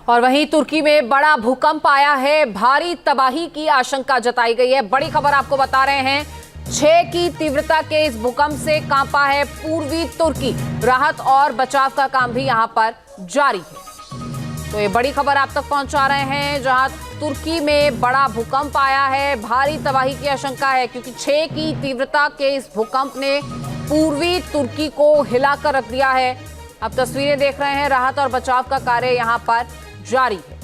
और वहीं तुर्की में बड़ा भूकंप आया है, भारी तबाही की आशंका जताई गई है। बड़ी खबर आपको बता रहे हैं, 6 की तीव्रता के इस भूकंप से कांपा है पूर्वी तुर्की। राहत और बचाव का काम भी यहां पर जारी है। तो ये बड़ी खबर आप तक पहुंचा रहे हैं, जहां तुर्की में बड़ा भूकंप आया है, भारी तबाही की आशंका है क्योंकि 6 की तीव्रता के इस भूकंप ने पूर्वी तुर्की को हिलाकर रख दिया है। अब तस्वीरें देख रहे हैं, राहत और बचाव का कार्य यहां पर जारी है।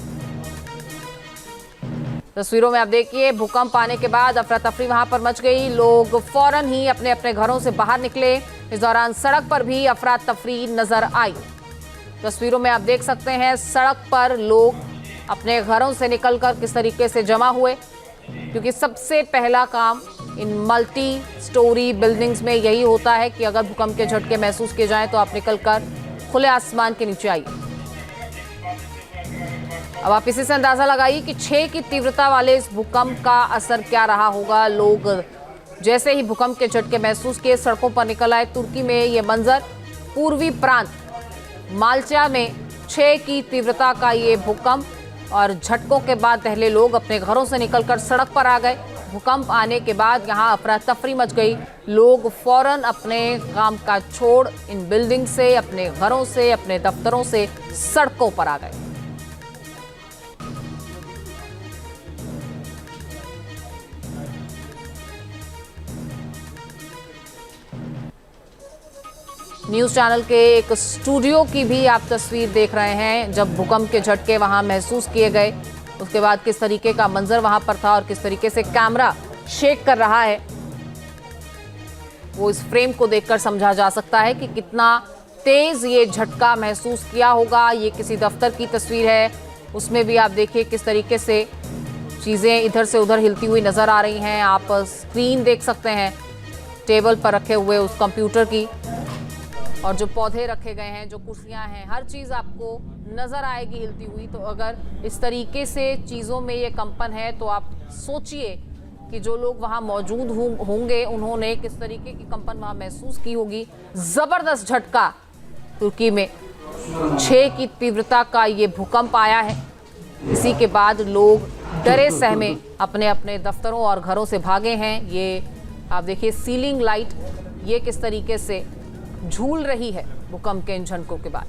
तस्वीरों में आप देखिए, भूकंप आने के बाद अफरा तफरी वहां पर मच गई। लोग फौरन ही अपने अपने घरों से बाहर निकले। इस दौरान सड़क पर भी अफरा तफरी नजर आई। तस्वीरों में आप देख सकते हैं, सड़क पर लोग अपने घरों से निकलकर किस तरीके से जमा हुए, क्योंकि सबसे पहला काम इन मल्टी स्टोरी बिल्डिंग्स में यही होता है कि अगर भूकंप के झटके महसूस किए जाएं तो आप निकलकर खुले आसमान के नीचे आइए। अब आप इसी से अंदाजा लगाइए कि 6 की तीव्रता वाले इस भूकंप का असर क्या रहा होगा। लोग जैसे ही भूकंप के झटके महसूस किए सड़कों पर निकल आए। तुर्की में ये मंजर, पूर्वी प्रांत माल्चा में 6 की तीव्रता का ये भूकंप और झटकों के बाद पहले लोग अपने घरों से निकलकर सड़क पर आ गए। भूकंप आने के बाद यहां अफरा तफरी मच गई। लोग फौरन अपने काम काज छोड़ इन बिल्डिंग से, अपने घरों से, अपने दफ्तरों से सड़कों पर आ गए। न्यूज चैनल के एक स्टूडियो की भी आप तस्वीर देख रहे हैं, जब भूकंप के झटके वहां महसूस किए गए उसके बाद किस तरीके का मंजर वहां पर था और किस तरीके से कैमरा शेक कर रहा है, वो इस फ्रेम को देखकर समझा जा सकता है कि कितना तेज ये झटका महसूस किया होगा। ये किसी दफ्तर की तस्वीर है, उसमें भी आप देखिए किस तरीके से चीज़ें इधर से उधर हिलती हुई नजर आ रही हैं। आप स्क्रीन देख सकते हैं टेबल पर रखे हुए उस कंप्यूटर की, और जो पौधे रखे गए हैं, जो कुर्सियां हैं, हर चीज़ आपको नज़र आएगी हिलती हुई। तो अगर इस तरीके से चीज़ों में ये कंपन है तो आप सोचिए कि जो लोग वहाँ मौजूद होंगे उन्होंने किस तरीके की कंपन वहाँ महसूस की होगी। ज़बरदस्त झटका तुर्की में 6 की तीव्रता का ये भूकंप आया है। इसी के बाद लोग डरे सहमे अपने अपने दफ्तरों और घरों से भागे हैं। ये आप देखिए, सीलिंग लाइट ये किस तरीके से झूल रही है भूकंप के इन झटकों के बाद।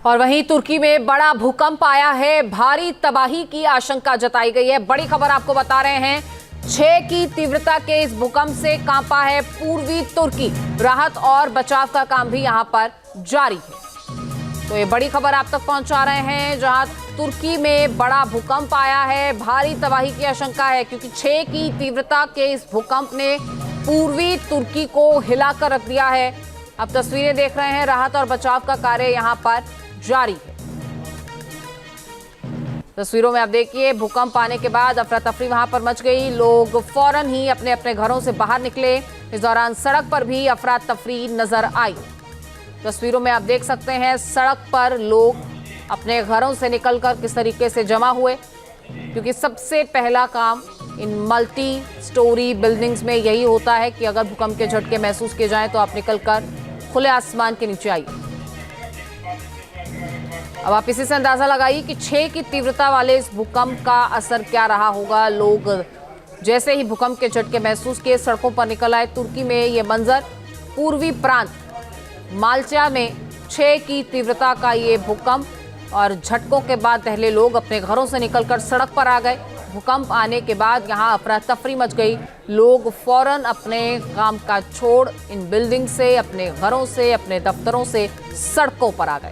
और वहीं तुर्की में बड़ा भूकंप आया है, भारी तबाही की आशंका जताई गई है। बड़ी खबर आपको बता रहे हैं, 6 की तीव्रता के इस भूकंप से कांपा है पूर्वी तुर्की। राहत और बचाव का काम भी यहां पर जारी है। तो ये बड़ी खबर आप तक पहुंचा रहे हैं, जहां तुर्की में बड़ा भूकंप आया है, भारी तबाही की आशंका है क्योंकि 6 की तीव्रता के इस भूकंप ने पूर्वी तुर्की को हिलाकर रख दिया है। अब तस्वीरें देख रहे हैं, राहत और बचाव का कार्य यहां पर जारी है। तस्वीरों में आप देखिए, भूकंप आने के बाद अफरा तफरी वहां पर मच गई। लोग फौरन ही अपने अपने घरों से बाहर निकले। इस दौरान सड़क पर भी अफरा तफरी नजर आई। तस्वीरों में आप देख सकते हैं, सड़क पर लोग अपने घरों से निकलकर किस तरीके से जमा हुए, क्योंकि सबसे पहला काम इन मल्टी स्टोरी बिल्डिंग्स में यही होता है कि अगर भूकंप के झटके महसूस किए जाएं तो आप निकलकर खुले आसमान के नीचे आइए। अब आप इसी से अंदाजा लगाइए कि 6 की तीव्रता वाले इस भूकंप का असर क्या रहा होगा। लोग जैसे ही भूकंप के झटके महसूस किए सड़कों पर निकल आए। तुर्की में ये मंजर, पूर्वी प्रांत माल्चा में 6 की तीव्रता का ये भूकंप और झटकों के बाद पहले लोग अपने घरों से निकलकर सड़क पर आ गए। भूकंप आने के बाद यहां अफरा तफरी मच गई। लोग फौरन अपने काम काज छोड़ इन बिल्डिंग से, अपने घरों से, अपने दफ्तरों से सड़कों पर आ गए।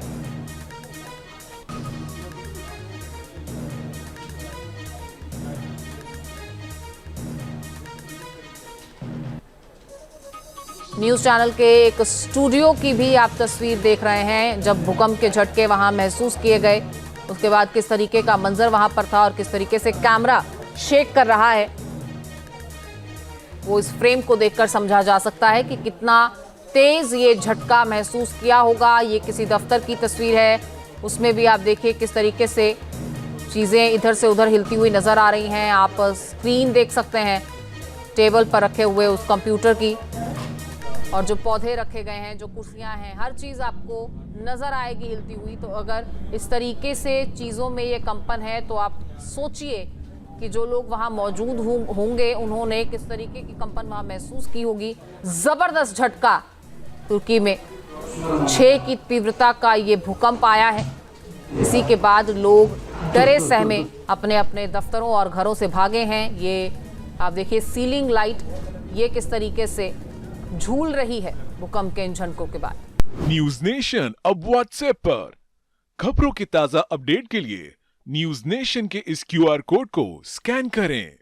न्यूज चैनल के एक स्टूडियो की भी आप तस्वीर देख रहे हैं, जब भूकंप के झटके वहां महसूस किए गए उसके बाद किस तरीके का मंजर वहां पर था और किस तरीके से कैमरा शेक कर रहा है, वो इस फ्रेम को देखकर समझा जा सकता है कि कितना तेज ये झटका महसूस किया होगा। ये किसी दफ्तर की तस्वीर है, उसमें भी आप देखिए किस तरीके से चीज़ें इधर से उधर हिलती हुई नजर आ रही हैं। आप स्क्रीन देख सकते हैं टेबल पर रखे हुए उस कंप्यूटर की, और जो पौधे रखे गए हैं, जो कुर्सियां हैं, हर चीज़ आपको नज़र आएगी हिलती हुई। तो अगर इस तरीके से चीज़ों में ये कंपन है तो आप सोचिए कि जो लोग वहाँ मौजूद होंगे उन्होंने किस तरीके की कंपन वहाँ महसूस की होगी। ज़बरदस्त झटका तुर्की में 6 की तीव्रता का ये भूकंप आया है। इसी के बाद लोग डरे सहमे अपने अपने दफ्तरों और घरों से भागे हैं। ये आप देखिए सीलिंग लाइट ये किस तरीके से झूल रही है भूकंप के इन झटकों के बाद। न्यूज नेशन अब व्हाट्सएप पर खबरों की ताजा अपडेट के लिए न्यूज नेशन के इस QR कोड को स्कैन करें।